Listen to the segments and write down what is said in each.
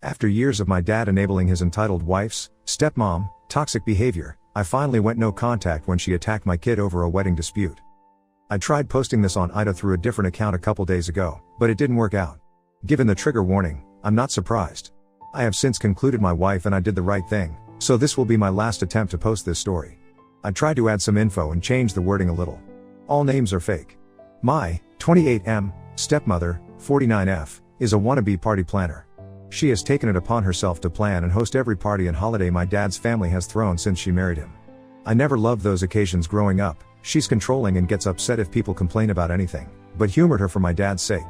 After years of my dad enabling his entitled wife's, stepmom, toxic behavior, I finally went no contact when she attacked my kid over a wedding dispute. I tried posting this on Ida through a different account a couple days ago, but it didn't work out. Given the trigger warning, I'm not surprised. I have since concluded my wife and I did the right thing, so this will be my last attempt to post this story. I tried to add some info and change the wording a little. All names are fake. My 28M stepmother, 49F, is a wannabe party planner. She has taken it upon herself to plan and host every party and holiday my dad's family has thrown since she married him. I never loved those occasions growing up. She's controlling and gets upset if people complain about anything, but humored her for my dad's sake.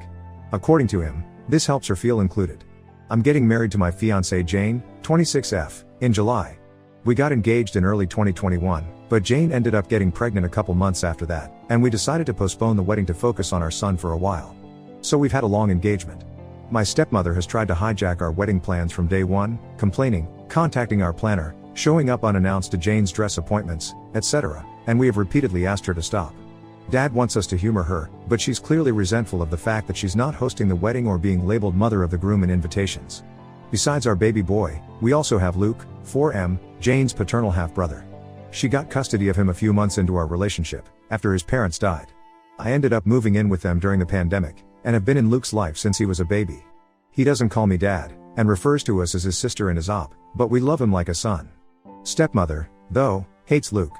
According to him, this helps her feel included. I'm getting married to my fiancée Jane, 26F, in July. We got engaged in early 2021, but Jane ended up getting pregnant a couple months after that, and we decided to postpone the wedding to focus on our son for a while. So we've had a long engagement. My stepmother has tried to hijack our wedding plans from day one, complaining, contacting our planner, showing up unannounced to Jane's dress appointments, etc., and we have repeatedly asked her to stop. Dad wants us to humor her, but she's clearly resentful of the fact that she's not hosting the wedding or being labeled mother of the groom in invitations. Besides our baby boy, we also have Luke, 4M, Jane's paternal half-brother. She got custody of him a few months into our relationship, after his parents died. I ended up moving in with them during the pandemic, and have been in Luke's life since he was a baby. He doesn't call me dad, and refers to us as his sister and his op, but we love him like a son. Stepmother, though, hates Luke.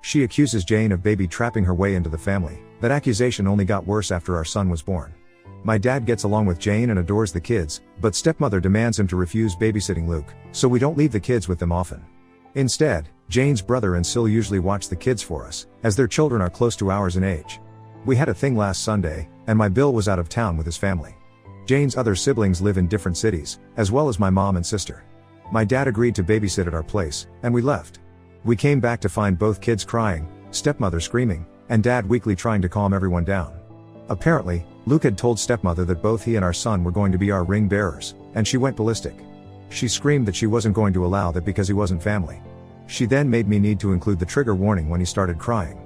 She accuses Jane of baby trapping her way into the family. That accusation only got worse after our son was born. My dad gets along with Jane and adores the kids, but stepmother demands him to refuse babysitting Luke, so we don't leave the kids with them often. Instead, Jane's brother and Sil usually watch the kids for us, as their children are close to ours in age. We had a thing last Sunday, and my Bill was out of town with his family. Jane's other siblings live in different cities, as well as my mom and sister. My dad agreed to babysit at our place, and we left. We came back to find both kids crying, stepmother screaming, and dad weakly trying to calm everyone down. Apparently, Luke had told stepmother that both he and our son were going to be our ring bearers, and she went ballistic. She screamed that she wasn't going to allow that because he wasn't family. She then made me need to include the trigger warning when he started crying.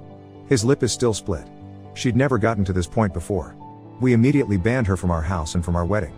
His lip is still split. She'd never gotten to this point before. We immediately banned her from our house and from our wedding.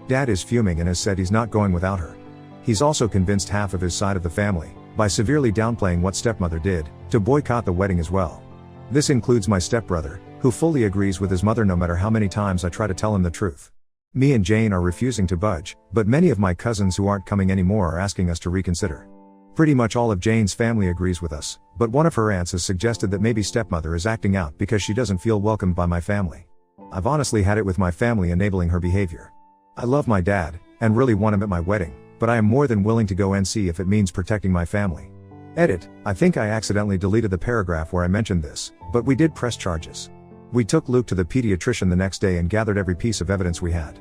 Dad is fuming and has said he's not going without her. He's also convinced half of his side of the family, by severely downplaying what stepmother did, to boycott the wedding as well. This includes my stepbrother, who fully agrees with his mother no matter how many times I try to tell him the truth. Me and Jane are refusing to budge, but many of my cousins who aren't coming anymore are asking us to reconsider. Pretty much all of Jane's family agrees with us, but one of her aunts has suggested that maybe stepmother is acting out because she doesn't feel welcomed by my family. I've honestly had it with my family enabling her behavior. I love my dad, and really want him at my wedding, but I am more than willing to go NC if it means protecting my family. Edit, I think I accidentally deleted the paragraph where I mentioned this, but we did press charges. We took Luke to the pediatrician the next day and gathered every piece of evidence we had.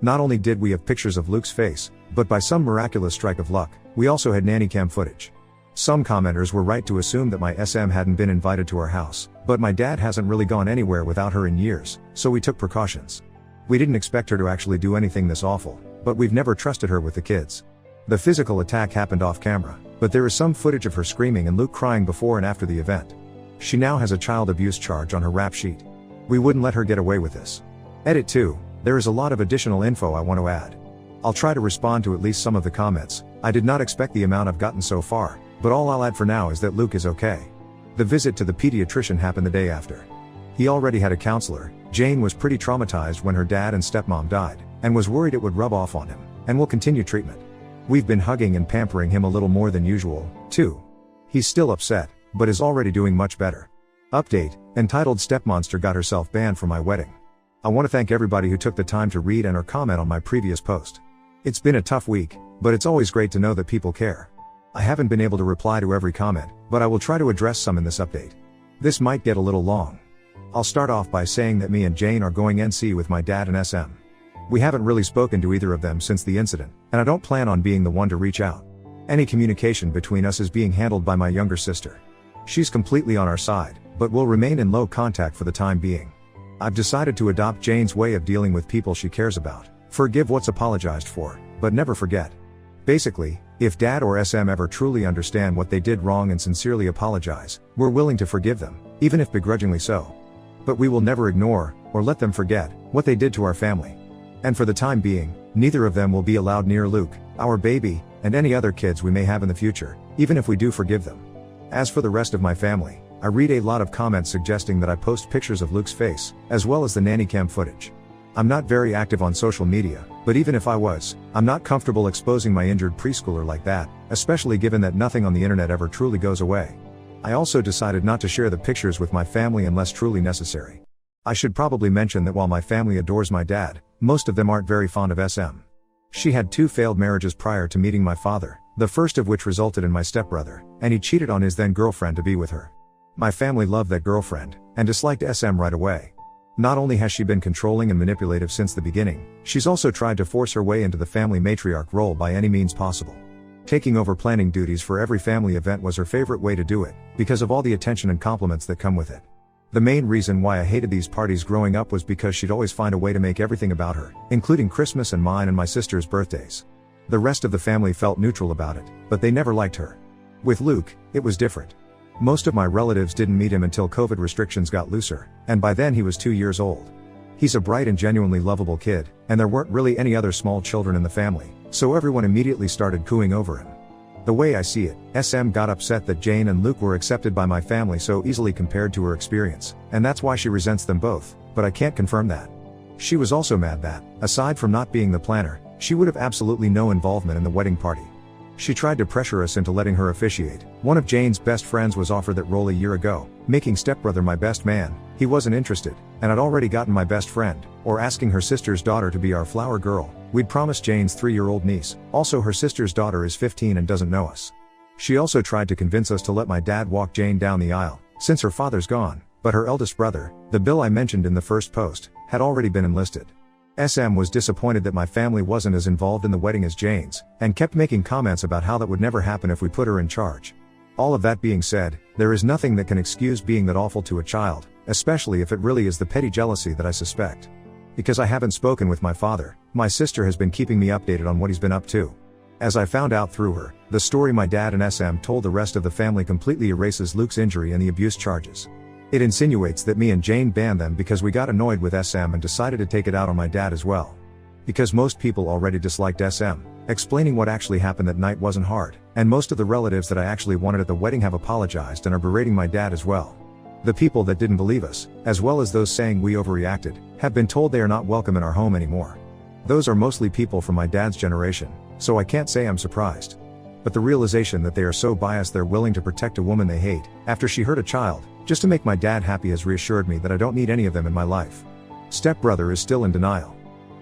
Not only did we have pictures of Luke's face, but by some miraculous strike of luck, we also had nanny cam footage. Some commenters were right to assume that my SM hadn't been invited to our house, but my dad hasn't really gone anywhere without her in years, so we took precautions. We didn't expect her to actually do anything this awful, but we've never trusted her with the kids. The physical attack happened off camera, but there is some footage of her screaming and Luke crying before and after the event. She now has a child abuse charge on her rap sheet. We wouldn't let her get away with this. Edit 2, there is a lot of additional info I want to add. I'll try to respond to at least some of the comments. I did not expect the amount I've gotten so far, but all I'll add for now is that Luke is okay. The visit to the pediatrician happened the day after. He already had a counselor. Jane was pretty traumatized when her dad and stepmom died, and was worried it would rub off on him, and will continue treatment. We've been hugging and pampering him a little more than usual, too. He's still upset, but is already doing much better. Update, entitled Stepmonster got herself banned from my wedding. I want to thank everybody who took the time to read and or comment on my previous post. It's been a tough week, but it's always great to know that people care. I haven't been able to reply to every comment, but I will try to address some in this update. This might get a little long. I'll start off by saying that me and Jane are going NC with my dad and SM. We haven't really spoken to either of them since the incident, and I don't plan on being the one to reach out. Any communication between us is being handled by my younger sister. She's completely on our side, but will remain in low contact for the time being. I've decided to adopt Jane's way of dealing with people she cares about. Forgive what's apologized for, but never forget. Basically, if Dad or SM ever truly understand what they did wrong and sincerely apologize, we're willing to forgive them, even if begrudgingly so. But we will never ignore, or let them forget, what they did to our family. And for the time being, neither of them will be allowed near Luke, our baby, and any other kids we may have in the future, even if we do forgive them. As for the rest of my family, I read a lot of comments suggesting that I post pictures of Luke's face, as well as the nanny cam footage. I'm not very active on social media, but even if I was, I'm not comfortable exposing my injured preschooler like that, especially given that nothing on the internet ever truly goes away. I also decided not to share the pictures with my family unless truly necessary. I should probably mention that while my family adores my dad, most of them aren't very fond of SM. She had 2 failed marriages prior to meeting my father, the first of which resulted in my stepbrother, and he cheated on his then girlfriend to be with her. My family loved that girlfriend, and disliked SM right away. Not only has she been controlling and manipulative since the beginning, she's also tried to force her way into the family matriarch role by any means possible. Taking over planning duties for every family event was her favorite way to do it, because of all the attention and compliments that come with it. The main reason why I hated these parties growing up was because she'd always find a way to make everything about her, including Christmas and mine and my sister's birthdays. The rest of the family felt neutral about it, but they never liked her. With Luke, it was different. Most of my relatives didn't meet him until COVID restrictions got looser, and by then he was 2 years old. He's a bright and genuinely lovable kid, and there weren't really any other small children in the family, so everyone immediately started cooing over him. The way I see it, SM got upset that Jane and Luke were accepted by my family so easily compared to her experience, and that's why she resents them both, but I can't confirm that. She was also mad that, aside from not being the planner, she would have absolutely no involvement in the wedding party. She tried to pressure us into letting her officiate. One of Jane's best friends was offered that role a year ago, making stepbrother my best man. He wasn't interested, and I'd already gotten my best friend, or asking her sister's daughter to be our flower girl. We'd promised Jane's 3-year-old niece. Also, her sister's daughter is 15 and doesn't know us. She also tried to convince us to let my dad walk Jane down the aisle, since her father's gone, but her eldest brother, the Bill I mentioned in the first post, had already been enlisted. SM was disappointed that my family wasn't as involved in the wedding as Jane's, and kept making comments about how that would never happen if we put her in charge. All of that being said, there is nothing that can excuse being that awful to a child, especially if it really is the petty jealousy that I suspect. Because I haven't spoken with my father, my sister has been keeping me updated on what he's been up to. As I found out through her, the story my dad and SM told the rest of the family completely erases Luke's injury and the abuse charges. It insinuates that me and Jane banned them because we got annoyed with SM and decided to take it out on my dad as well. Because most people already disliked SM, explaining what actually happened that night wasn't hard, and most of the relatives that I actually wanted at the wedding have apologized and are berating my dad as well. The people that didn't believe us, as well as those saying we overreacted, have been told they are not welcome in our home anymore. Those are mostly people from my dad's generation, so I can't say I'm surprised. But the realization that they are so biased they're willing to protect a woman they hate, after she hurt a child, just to make my dad happy has reassured me that I don't need any of them in my life. Stepbrother is still in denial.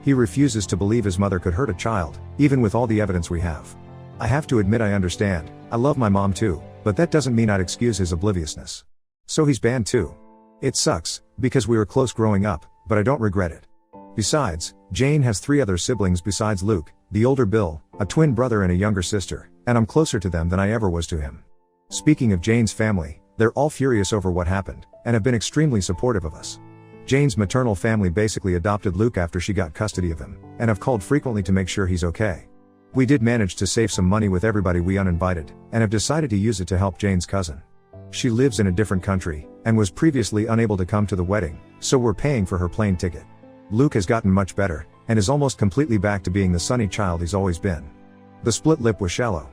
He refuses to believe his mother could hurt a child, even with all the evidence we have. I have to admit I understand, I love my mom too, but that doesn't mean I'd excuse his obliviousness. So he's banned too. It sucks, because we were close growing up, but I don't regret it. Besides, Jane has 3 other siblings besides Luke, the older Bill, a twin brother and a younger sister, and I'm closer to them than I ever was to him. Speaking of Jane's family, they're all furious over what happened, and have been extremely supportive of us. Jane's maternal family basically adopted Luke after she got custody of him, and have called frequently to make sure he's okay. We did manage to save some money with everybody we uninvited, and have decided to use it to help Jane's cousin. She lives in a different country, and was previously unable to come to the wedding, so we're paying for her plane ticket. Luke has gotten much better, and is almost completely back to being the sunny child he's always been. The split lip was shallow.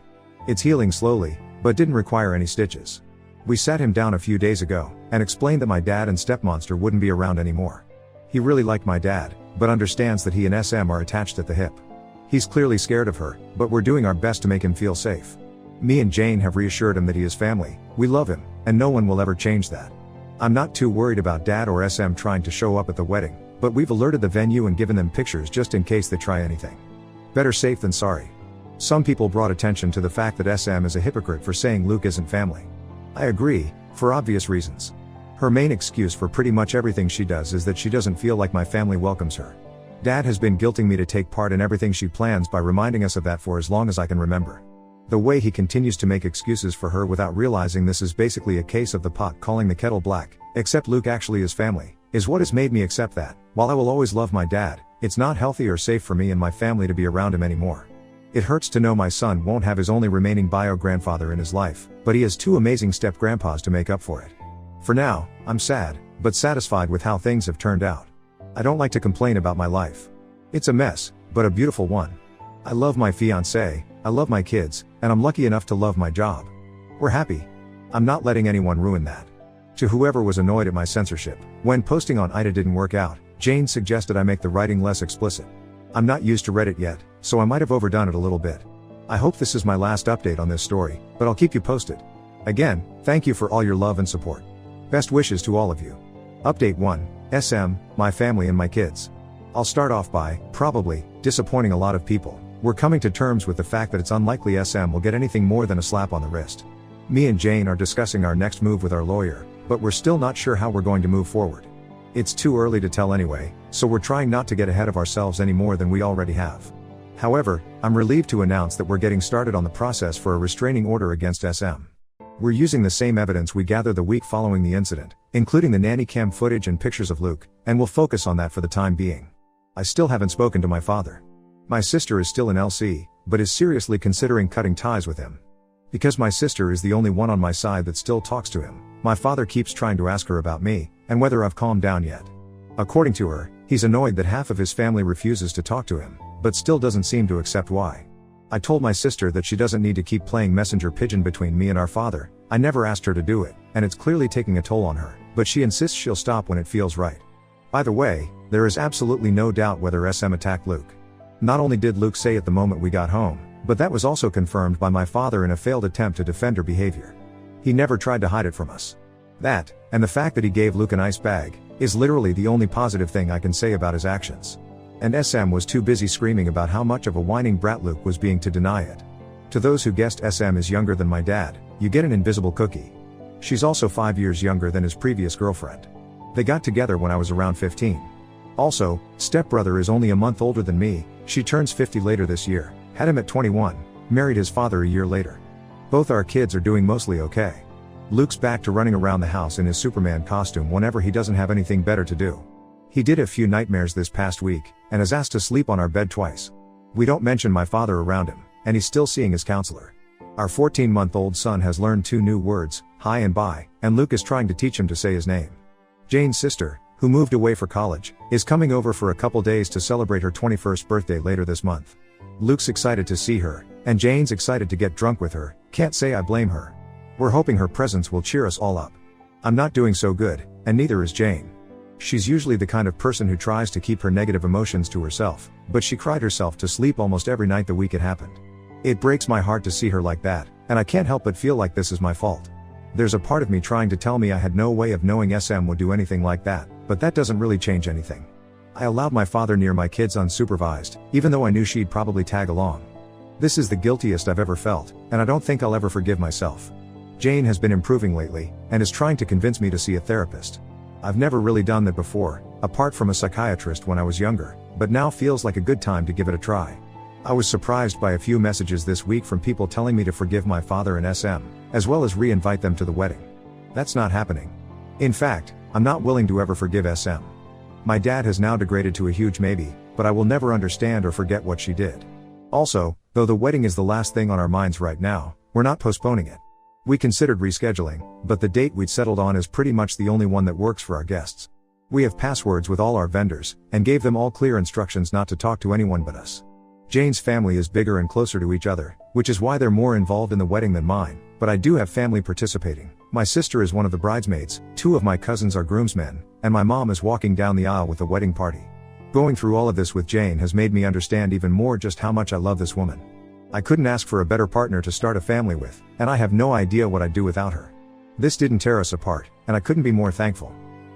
It's healing slowly, but didn't require any stitches. We sat him down a few days ago, and explained that my dad and stepmonster wouldn't be around anymore. He really liked my dad, but understands that he and SM are attached at the hip. He's clearly scared of her, but we're doing our best to make him feel safe. Me and Jane have reassured him that he is family, we love him, and no one will ever change that. I'm not too worried about dad or SM trying to show up at the wedding, but we've alerted the venue and given them pictures just in case they try anything. Better safe than sorry. Some people brought attention to the fact that SM is a hypocrite for saying Luke isn't family. I agree, for obvious reasons. Her main excuse for pretty much everything she does is that she doesn't feel like my family welcomes her. Dad has been guilting me to take part in everything she plans by reminding us of that for as long as I can remember. The way he continues to make excuses for her without realizing this is basically a case of the pot calling the kettle black, except Luke actually is family, is what has made me accept that. While I will always love my dad, it's not healthy or safe for me and my family to be around him anymore. It hurts to know my son won't have his only remaining bio-grandfather in his life, but he has 2 amazing step-grandpas to make up for it. For now, I'm sad, but satisfied with how things have turned out. I don't like to complain about my life. It's a mess, but a beautiful one. I love my fiancé, I love my kids, and I'm lucky enough to love my job. We're happy. I'm not letting anyone ruin that. To whoever was annoyed at my censorship, when posting on Ida didn't work out, Jane suggested I make the writing less explicit. I'm not used to Reddit yet, so I might have overdone it a little bit. I hope this is my last update on this story, but I'll keep you posted. Again, thank you for all your love and support. Best wishes to all of you. Update 1, SM, my family and my kids. I'll start off by, probably, disappointing a lot of people. We're coming to terms with the fact that it's unlikely SM will get anything more than a slap on the wrist. Me and Jane are discussing our next move with our lawyer, but we're still not sure how we're going to move forward. It's too early to tell anyway, so we're trying not to get ahead of ourselves any more than we already have. However, I'm relieved to announce that we're getting started on the process for a restraining order against SM. We're using the same evidence we gathered the week following the incident, including the nanny cam footage and pictures of Luke, and we'll focus on that for the time being. I still haven't spoken to my father. My sister is still in LC, but is seriously considering cutting ties with him. Because my sister is the only one on my side that still talks to him, my father keeps trying to ask her about me, and whether I've calmed down yet. According to her, he's annoyed that half of his family refuses to talk to him, but still doesn't seem to accept why. I told my sister that she doesn't need to keep playing messenger pigeon between me and our father. I never asked her to do it, and it's clearly taking a toll on her, but she insists she'll stop when it feels right. By the way, there is absolutely no doubt whether SM attacked Luke. Not only did Luke say at the moment we got home, but that was also confirmed by my father in a failed attempt to defend her behavior. He never tried to hide it from us. That, and the fact that he gave Luke an ice bag, is literally the only positive thing I can say about his actions. And SM was too busy screaming about how much of a whining brat Luke was being to deny it. To those who guessed SM is younger than my dad, you get an invisible cookie. She's also 5 years younger than his previous girlfriend. They got together when I was around 15. Also, stepbrother is only a month older than me, she turns 50 later this year, had him at 21, married his father a year later. Both our kids are doing mostly okay. Luke's back to running around the house in his Superman costume whenever he doesn't have anything better to do. He did a few nightmares this past week, and is asked to sleep on our bed twice. We don't mention my father around him, and he's still seeing his counselor. Our 14-month-old son has learned 2 new words, hi and bye, and Luke is trying to teach him to say his name. Jane's sister, who moved away for college, is coming over for a couple days to celebrate her 21st birthday later this month. Luke's excited to see her, and Jane's excited to get drunk with her, can't say I blame her. We're hoping her presence will cheer us all up. I'm not doing so good, and neither is Jane. She's usually the kind of person who tries to keep her negative emotions to herself, but she cried herself to sleep almost every night the week it happened. It breaks my heart to see her like that, and I can't help but feel like this is my fault. There's a part of me trying to tell me I had no way of knowing SM would do anything like that, but that doesn't really change anything. I allowed my father near my kids unsupervised, even though I knew she'd probably tag along. This is the guiltiest I've ever felt, and I don't think I'll ever forgive myself. Jane has been improving lately, and is trying to convince me to see a therapist. I've never really done that before, apart from a psychiatrist when I was younger, but now feels like a good time to give it a try. I was surprised by a few messages this week from people telling me to forgive my father and SM, as well as re-invite them to the wedding. That's not happening. In fact, I'm not willing to ever forgive SM. My dad has now degraded to a huge maybe, but I will never understand or forget what she did. Also, though the wedding is the last thing on our minds right now, we're not postponing it. We considered rescheduling, but the date we'd settled on is pretty much the only one that works for our guests. We have passwords with all our vendors, and gave them all clear instructions not to talk to anyone but us. Jane's family is bigger and closer to each other, which is why they're more involved in the wedding than mine, but I do have family participating. My sister is one of the bridesmaids, 2 of my cousins are groomsmen, and my mom is walking down the aisle with the wedding party. Going through all of this with Jane has made me understand even more just how much I love this woman. I couldn't ask for a better partner to start a family with, and I have no idea what I'd do without her. This didn't tear us apart, and I couldn't be more thankful.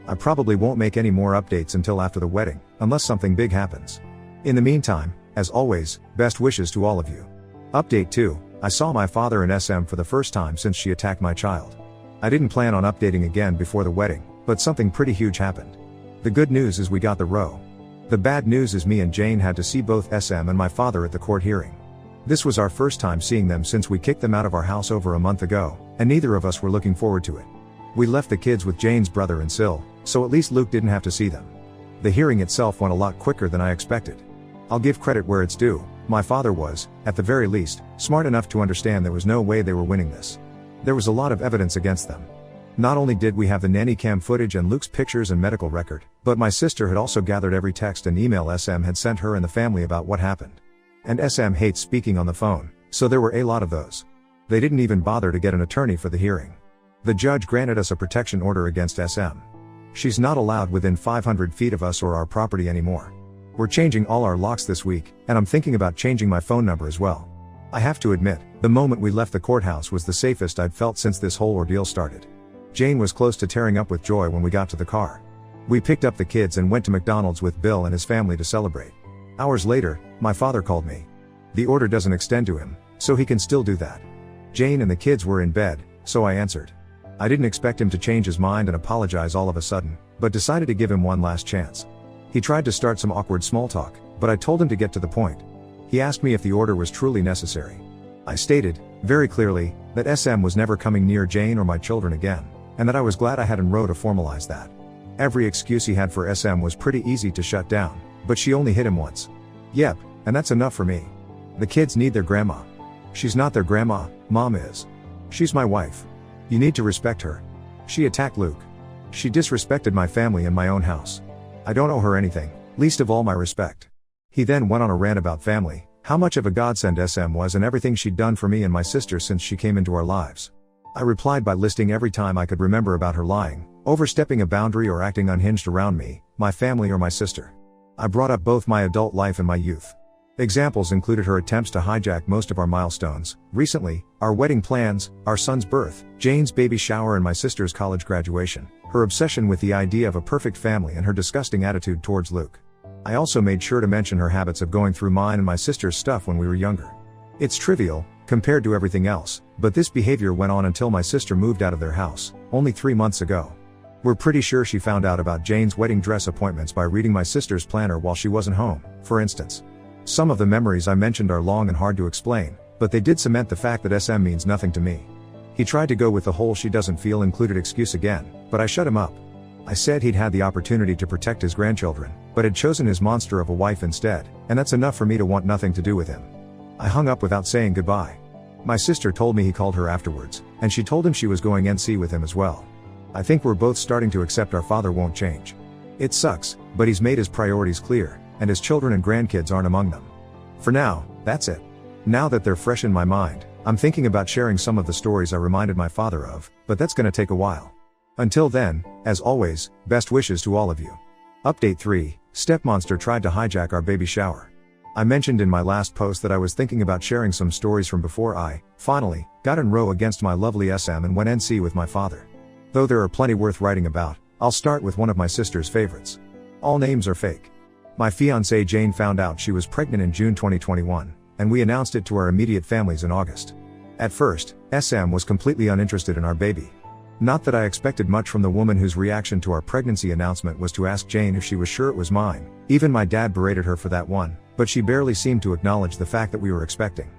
I probably won't make any more updates until after the wedding, unless something big happens. In the meantime, as always, best wishes to all of you. Update 2, I saw my father and SM for the first time since she attacked my child. I didn't plan on updating again before the wedding, but something pretty huge happened. The good news is we got the row. The bad news is me and Jane had to see both SM and my father at the court hearing. This was our first time seeing them since we kicked them out of our house over a month ago, and neither of us were looking forward to it. We left the kids with Jane's brother and Sil, so at least Luke didn't have to see them. The hearing itself went a lot quicker than I expected. I'll give credit where it's due, my father was, at the very least, smart enough to understand there was no way they were winning this. There was a lot of evidence against them. Not only did we have the nanny cam footage and Luke's pictures and medical record, but my sister had also gathered every text and email SM had sent her and the family about what happened. And SM hates speaking on the phone, so there were a lot of those. They didn't even bother to get an attorney for the hearing. The judge granted us a protection order against SM. She's not allowed within 500 feet of us or our property anymore. We're changing all our locks this week, and I'm thinking about changing my phone number as well. I have to admit, the moment we left the courthouse was the safest I'd felt since this whole ordeal started. Jane was close to tearing up with joy when we got to the car. We picked up the kids and went to McDonald's with Bill and his family to celebrate. Hours later, my father called me. The order doesn't extend to him, so he can still do that. Jane and the kids were in bed, so I answered. I didn't expect him to change his mind and apologize all of a sudden, but decided to give him one last chance. He tried to start some awkward small talk, but I told him to get to the point. He asked me if the order was truly necessary. I stated, very clearly, that SM was never coming near Jane or my children again, and that I was glad I had an row to formalize that. Every excuse he had for SM was pretty easy to shut down, but she only hit him once. Yep, and that's enough for me. The kids need their grandma. She's not their grandma, Mom is. She's my wife. You need to respect her. She attacked Luke. She disrespected my family and my own house. I don't owe her anything, least of all my respect. He then went on a rant about family, how much of a godsend SM was and everything she'd done for me and my sister since she came into our lives. I replied by listing every time I could remember about her lying, overstepping a boundary or acting unhinged around me, my family or my sister. I brought up both my adult life and my youth. Examples included her attempts to hijack most of our milestones, recently, our wedding plans, our son's birth, Jane's baby shower and my sister's college graduation, her obsession with the idea of a perfect family and her disgusting attitude towards Luke. I also made sure to mention her habits of going through mine and my sister's stuff when we were younger. It's trivial, compared to everything else, but this behavior went on until my sister moved out of their house, only 3 months ago. We're pretty sure she found out about Jane's wedding dress appointments by reading my sister's planner while she wasn't home, for instance. Some of the memories I mentioned are long and hard to explain, but they did cement the fact that SM means nothing to me. He tried to go with the whole she doesn't feel included excuse again, but I shut him up. I said he'd had the opportunity to protect his grandchildren, but had chosen his monster of a wife instead, and that's enough for me to want nothing to do with him. I hung up without saying goodbye. My sister told me he called her afterwards, and she told him she was going NC with him as well. I think we're both starting to accept our father won't change. It sucks, but he's made his priorities clear, and his children and grandkids aren't among them. For now, that's it. Now that they're fresh in my mind, I'm thinking about sharing some of the stories I reminded my father of, but that's gonna take a while. Until then, as always, best wishes to all of you. Update 3, Stepmonster tried to hijack our baby shower. I mentioned in my last post that I was thinking about sharing some stories from before I, finally, got in row against my lovely SM and went NC with my father. Though there are plenty worth writing about, I'll start with one of my sister's favorites. All names are fake. My fiancée Jane found out she was pregnant in June 2021, and we announced it to our immediate families in August. At first, SM was completely uninterested in our baby. Not that I expected much from the woman whose reaction to our pregnancy announcement was to ask Jane if she was sure it was mine. Even my dad berated her for that one, but she barely seemed to acknowledge the fact that we were expecting.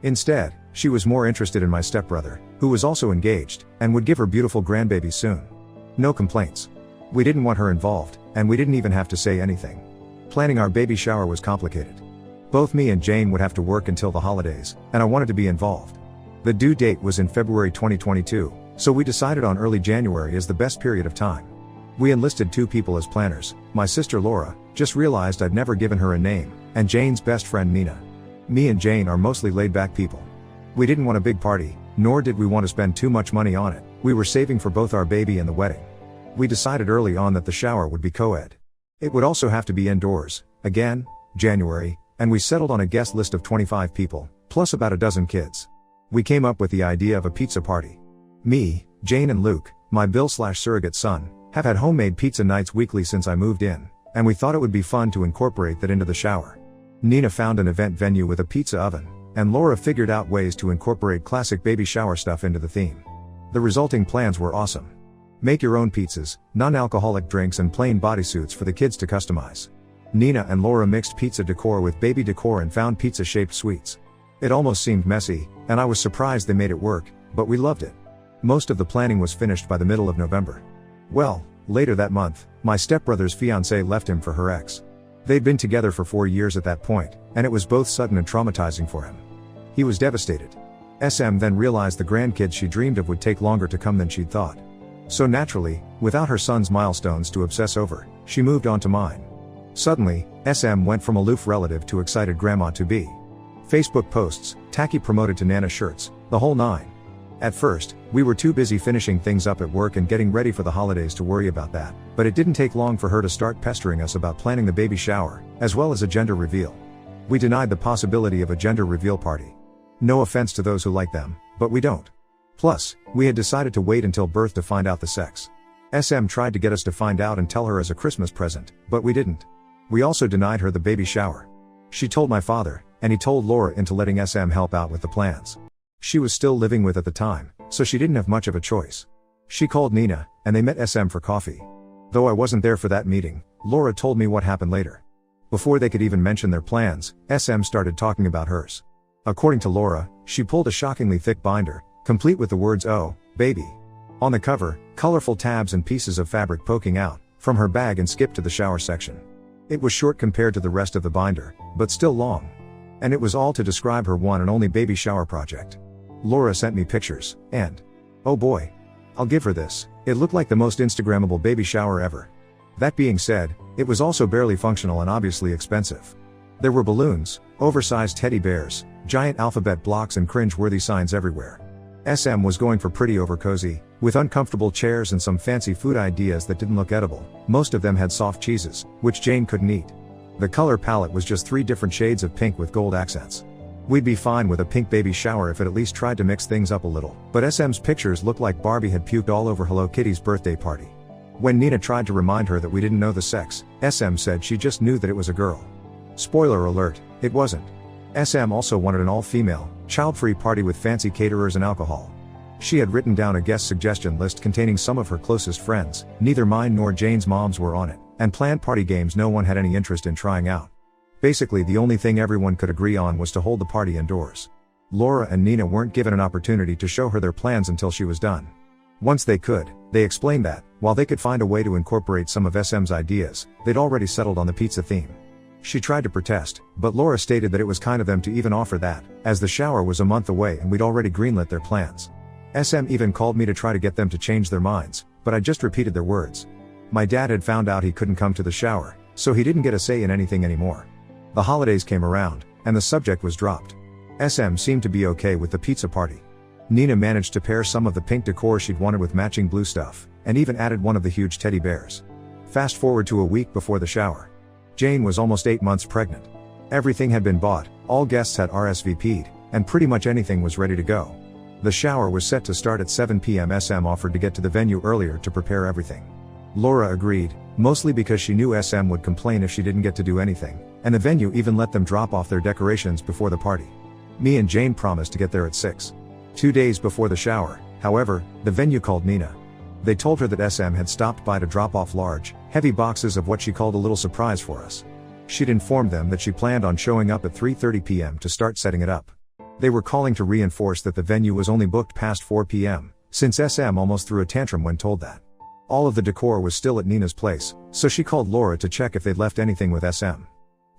Instead, she was more interested in my stepbrother, who was also engaged, and would give her beautiful grandbaby soon. No complaints. We didn't want her involved, and we didn't even have to say anything. Planning our baby shower was complicated. Both me and Jane would have to work until the holidays, and I wanted to be involved. The due date was in February 2022, so we decided on early January as the best period of time. We enlisted 2 people as planners, my sister Laura, just realized I'd never given her a name, and Jane's best friend Nina. Me and Jane are mostly laid-back people. We didn't want a big party, nor did we want to spend too much money on it. We were saving for both our baby and the wedding. We decided early on that the shower would be co-ed. It would also have to be indoors, again, January, and we settled on a guest list of 25 people, plus about a dozen kids. We came up with the idea of a pizza party. Me, Jane and Luke, my Bill/surrogate son, have had homemade pizza nights weekly since I moved in, and we thought it would be fun to incorporate that into the shower. Nina found an event venue with a pizza oven, and Laura figured out ways to incorporate classic baby shower stuff into the theme. The resulting plans were awesome. Make your own pizzas, non-alcoholic drinks and plain bodysuits for the kids to customize. Nina and Laura mixed pizza decor with baby decor and found pizza-shaped sweets. It almost seemed messy, and I was surprised they made it work, but we loved it. Most of the planning was finished by the middle of November. Well, later that month, my stepbrother's fiancée left him for her ex. They'd been together for 4 years at that point, and it was both sudden and traumatizing for him. He was devastated. SM then realized the grandkids she dreamed of would take longer to come than she'd thought. So naturally, without her son's milestones to obsess over, she moved on to mine. Suddenly, SM went from aloof relative to excited grandma-to-be. Facebook posts, tacky promoted to Nana shirts, the whole nine. At first, we were too busy finishing things up at work and getting ready for the holidays to worry about that, but it didn't take long for her to start pestering us about planning the baby shower, as well as a gender reveal. We denied the possibility of a gender reveal party. No offense to those who like them, but we don't. Plus, we had decided to wait until birth to find out the sex. SM tried to get us to find out and tell her as a Christmas present, but we didn't. We also denied her the baby shower. She told my father, and he told Laura into letting SM help out with the plans. She was still living with at the time, so she didn't have much of a choice. She called Nina, and they met SM for coffee. Though I wasn't there for that meeting, Laura told me what happened later. Before they could even mention their plans, SM started talking about hers. According to Laura, she pulled a shockingly thick binder, complete with the words "Oh, baby" on the cover, colorful tabs and pieces of fabric poking out from her bag, and skipped to the shower section. It was short compared to the rest of the binder, but still long. And it was all to describe her one and only baby shower project. Laura sent me pictures, and oh boy, I'll give her this, it looked like the most Instagrammable baby shower ever. That being said, it was also barely functional and obviously expensive. There were balloons, oversized teddy bears, giant alphabet blocks and cringe-worthy signs everywhere. SM was going for pretty over cozy, with uncomfortable chairs and some fancy food ideas that didn't look edible. Most of them had soft cheeses, which Jane couldn't eat. The color palette was just 3 different shades of pink with gold accents. We'd be fine with a pink baby shower if it at least tried to mix things up a little, but SM's pictures looked like Barbie had puked all over Hello Kitty's birthday party. When Nina tried to remind her that we didn't know the sex, SM said she just knew that it was a girl. Spoiler alert, it wasn't. SM also wanted an all-female, child-free party with fancy caterers and alcohol. She had written down a guest suggestion list containing some of her closest friends, neither mine nor Jane's moms were on it, and planned party games no one had any interest in trying out. Basically the only thing everyone could agree on was to hold the party indoors. Laura and Nina weren't given an opportunity to show her their plans until she was done. Once they could, they explained that, while they could find a way to incorporate some of SM's ideas, they'd already settled on the pizza theme. She tried to protest, but Laura stated that it was kind of them to even offer that, as the shower was a month away and we'd already greenlit their plans. SM even called me to try to get them to change their minds, but I just repeated their words. My dad had found out he couldn't come to the shower, so he didn't get a say in anything anymore. The holidays came around, and the subject was dropped. SM seemed to be okay with the pizza party. Nina managed to pair some of the pink decor she'd wanted with matching blue stuff, and even added one of the huge teddy bears. Fast forward to a week before the shower. Jane was almost 8 months pregnant. Everything had been bought, all guests had RSVP'd, and pretty much anything was ready to go. The shower was set to start at 7 p.m. SM offered to get to the venue earlier to prepare everything. Laura agreed, mostly because she knew SM would complain if she didn't get to do anything, and the venue even let them drop off their decorations before the party. Me and Jane promised to get there at 6. 2 days before the shower, however, the venue called Nina. They told her that SM had stopped by to drop off large, heavy boxes of what she called a little surprise for us. She'd informed them that she planned on showing up at 3:30 p.m. to start setting it up. They were calling to reinforce that the venue was only booked past 4 p.m., since SM almost threw a tantrum when told that. All of the decor was still at Nina's place, so she called Laura to check if they'd left anything with SM.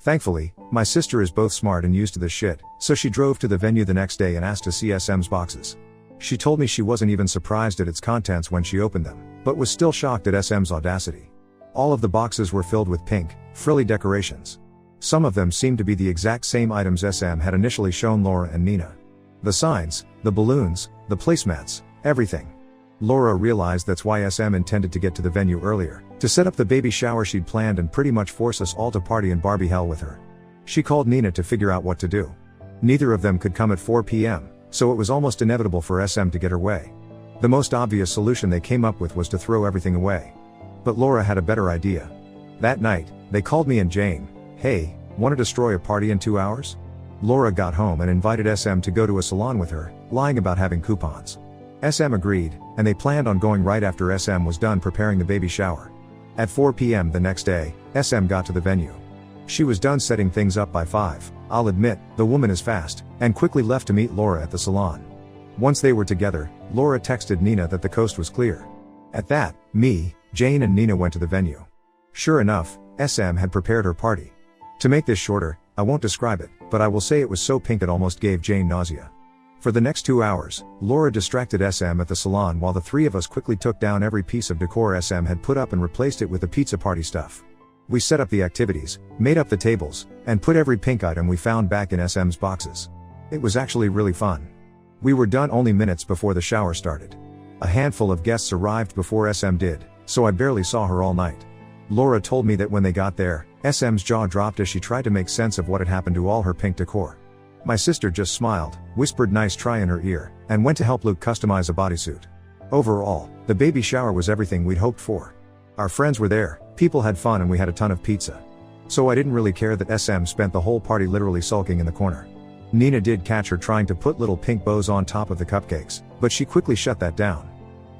Thankfully, my sister is both smart and used to this shit, so she drove to the venue the next day and asked to see SM's boxes. She told me she wasn't even surprised at its contents when she opened them, but was still shocked at SM's audacity. All of the boxes were filled with pink, frilly decorations. Some of them seemed to be the exact same items SM had initially shown Laura and Nina. The signs, the balloons, the placemats, everything. Laura realized that's why SM intended to get to the venue earlier, to set up the baby shower she'd planned and pretty much force us all to party in Barbie hell with her. She called Nina to figure out what to do. Neither of them could come at 4 p.m., so it was almost inevitable for SM to get her way. The most obvious solution they came up with was to throw everything away. But Laura had a better idea. That night, they called me and Jane. Hey, wanna destroy a party in 2 hours? Laura got home and invited SM to go to a salon with her, lying about having coupons. SM agreed, and they planned on going right after SM was done preparing the baby shower. At 4 p.m. the next day, SM got to the venue. She was done setting things up by 5, I'll admit, the woman is fast, and quickly left to meet Laura at the salon. Once they were together, Laura texted Nina that the coast was clear. At that, me, Jane and Nina went to the venue. Sure enough, SM had prepared her party. To make this shorter, I won't describe it, but I will say it was so pink it almost gave Jane nausea. For the next 2 hours, Laura distracted SM at the salon while the three of us quickly took down every piece of decor SM had put up and replaced it with the pizza party stuff. We set up the activities, made up the tables, and put every pink item we found back in SM's boxes. It was actually really fun. We were done only minutes before the shower started. A handful of guests arrived before SM did, so I barely saw her all night. Laura told me that when they got there, SM's jaw dropped as she tried to make sense of what had happened to all her pink decor. My sister just smiled, whispered nice try in her ear, and went to help Luke customize a bodysuit. Overall, the baby shower was everything we'd hoped for. Our friends were there, people had fun, and we had a ton of pizza. So I didn't really care that SM spent the whole party literally sulking in the corner. Nina did catch her trying to put little pink bows on top of the cupcakes, but she quickly shut that down.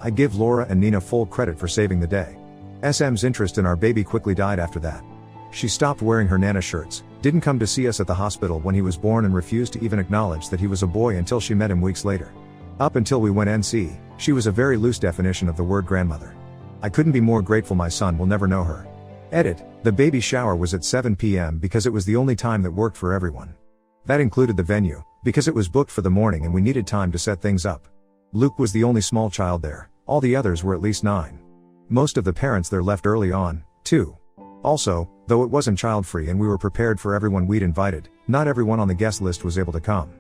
I give Laura and Nina full credit for saving the day. SM's interest in our baby quickly died after that. She stopped wearing her Nana shirts, didn't come to see us at the hospital when he was born, and refused to even acknowledge that he was a boy until she met him weeks later. Up until we went NC, she was a very loose definition of the word grandmother. I couldn't be more grateful my son will never know her. Edit, the baby shower was at 7 p.m. because it was the only time that worked for everyone. That included the venue, because it was booked for the morning and we needed time to set things up. Luke was the only small child there, all the others were at least 9. Most of the parents there left early on, too. Also, though it wasn't child-free and we were prepared for everyone we'd invited, not everyone on the guest list was able to come.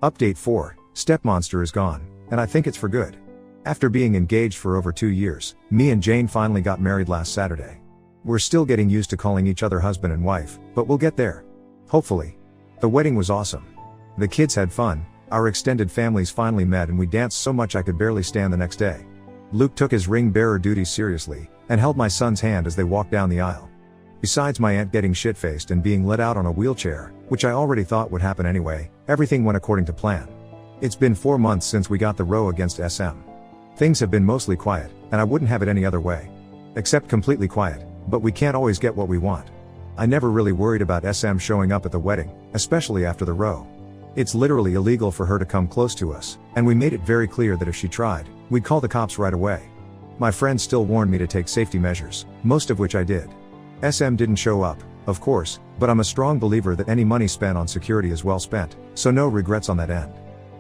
Update 4, Stepmonster is gone, and I think it's for good. After being engaged for over 2 years, me and Jane finally got married last Saturday. We're still getting used to calling each other husband and wife, but we'll get there. Hopefully. The wedding was awesome. The kids had fun, our extended families finally met, and we danced so much I could barely stand the next day. Luke took his ring bearer duties seriously, and held my son's hand as they walked down the aisle. Besides my aunt getting shit-faced and being let out on a wheelchair, which I already thought would happen anyway, everything went according to plan. It's been 4 months since we got the row against SM. Things have been mostly quiet, and I wouldn't have it any other way. Except completely quiet, but we can't always get what we want. I never really worried about SM showing up at the wedding, especially after the row. It's literally illegal for her to come close to us, and we made it very clear that if she tried, we'd call the cops right away. My friends still warned me to take safety measures, most of which I did. SM didn't show up, of course, but I'm a strong believer that any money spent on security is well spent, so no regrets on that end.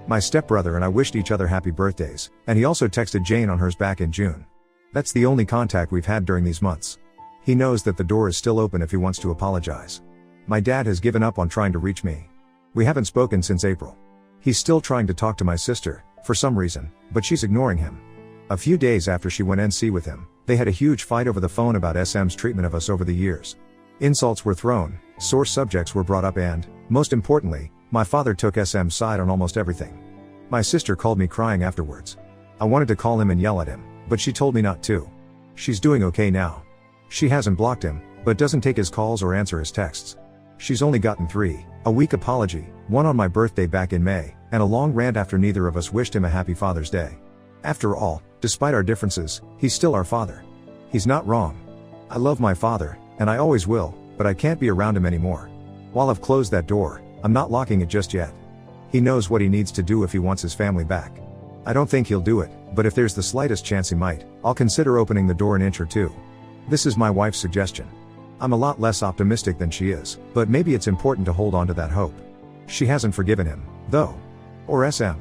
My stepbrother and I wished each other happy birthdays, and he also texted Jane on hers back in June. That's the only contact we've had during these months. He knows that the door is still open if he wants to apologize. My dad has given up on trying to reach me. We haven't spoken since April. He's still trying to talk to my sister, for some reason, but she's ignoring him. A few days after she went NC with him, they had a huge fight over the phone about SM's treatment of us over the years. Insults were thrown, sore subjects were brought up, and, most importantly, my father took SM's side on almost everything. My sister called me crying afterwards. I wanted to call him and yell at him, but she told me not to. She's doing okay now. She hasn't blocked him, but doesn't take his calls or answer his texts. She's only gotten 3, a weak apology, one on my birthday back in May, and a long rant after neither of us wished him a happy Father's Day. After all, despite our differences, he's still our father. He's not wrong. I love my father, and I always will, but I can't be around him anymore. While I've closed that door, I'm not locking it just yet. He knows what he needs to do if he wants his family back. I don't think he'll do it, but if there's the slightest chance he might, I'll consider opening the door an inch or two. This is my wife's suggestion. I'm a lot less optimistic than she is, but maybe it's important to hold on to that hope. She hasn't forgiven him, though. Or SM.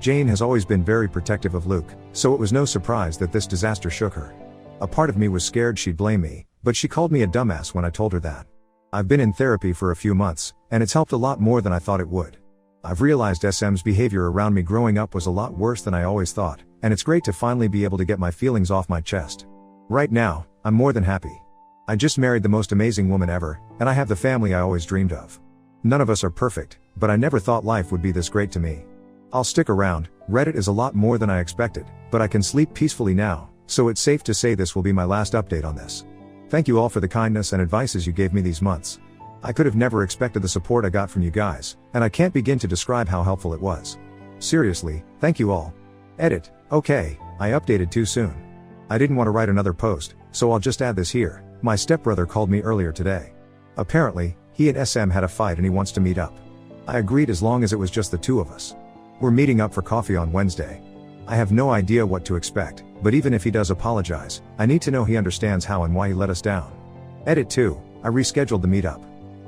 Jane has always been very protective of Luke, so it was no surprise that this disaster shook her. A part of me was scared she'd blame me, but she called me a dumbass when I told her that. I've been in therapy for a few months, and it's helped a lot more than I thought it would. I've realized SM's behavior around me growing up was a lot worse than I always thought, and it's great to finally be able to get my feelings off my chest. Right now, I'm more than happy. I just married the most amazing woman ever, and I have the family I always dreamed of. None of us are perfect, but I never thought life would be this great to me. I'll stick around. Reddit is a lot more than I expected, but I can sleep peacefully now, so it's safe to say this will be my last update on this. Thank you all for the kindness and advices you gave me these months. I could have never expected the support I got from you guys, and I can't begin to describe how helpful it was. Seriously, thank you all. Edit, okay, I updated too soon. I didn't want to write another post, so I'll just add this here. My stepbrother called me earlier today. Apparently, he and SM had a fight and he wants to meet up. I agreed as long as it was just the two of us. We're meeting up for coffee on Wednesday. I have no idea what to expect, but even if he does apologize, I need to know he understands how and why he let us down. Edit 2, I rescheduled the meetup.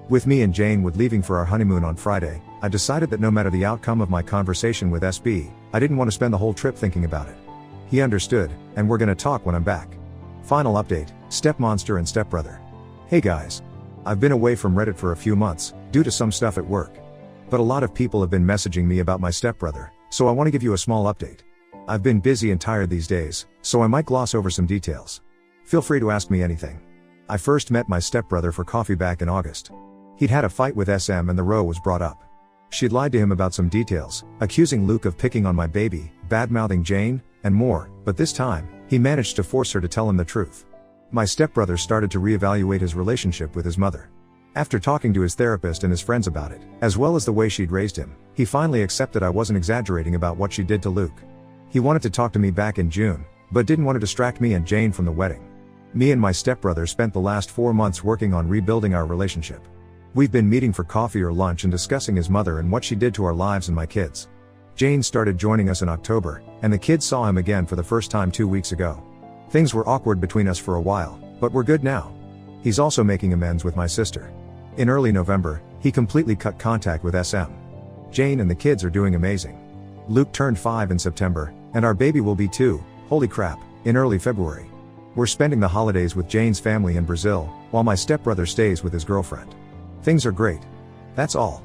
With me and Jane Wood leaving for our honeymoon on Friday, I decided that no matter the outcome of my conversation with SB, I didn't want to spend the whole trip thinking about it. He understood, and we're gonna talk when I'm back. Final update, Stepmonster and Stepbrother. Hey guys. I've been away from Reddit for a few months, due to some stuff at work. But a lot of people have been messaging me about my stepbrother, so I want to give you a small update. I've been busy and tired these days, so I might gloss over some details. Feel free to ask me anything. I first met my stepbrother for coffee back in August. He'd had a fight with SM and the row was brought up. She'd lied to him about some details, accusing Luke of picking on my baby, bad-mouthing Jane, and more, but this time, he managed to force her to tell him the truth. My stepbrother started to reevaluate his relationship with his mother. After talking to his therapist and his friends about it, as well as the way she'd raised him, he finally accepted I wasn't exaggerating about what she did to Luke. He wanted to talk to me back in June, but didn't want to distract me and Jane from the wedding. Me and my stepbrother spent the last 4 months working on rebuilding our relationship. We've been meeting for coffee or lunch and discussing his mother and what she did to our lives and my kids. Jane started joining us in October, and the kids saw him again for the first time 2 weeks ago. Things were awkward between us for a while, but we're good now. He's also making amends with my sister. In early November, he completely cut contact with SM. Jane and the kids are doing amazing. Luke turned 5 in September, and our baby will be 2, holy crap, in early February. We're spending the holidays with Jane's family in Brazil, while my stepbrother stays with his girlfriend. Things are great. That's all.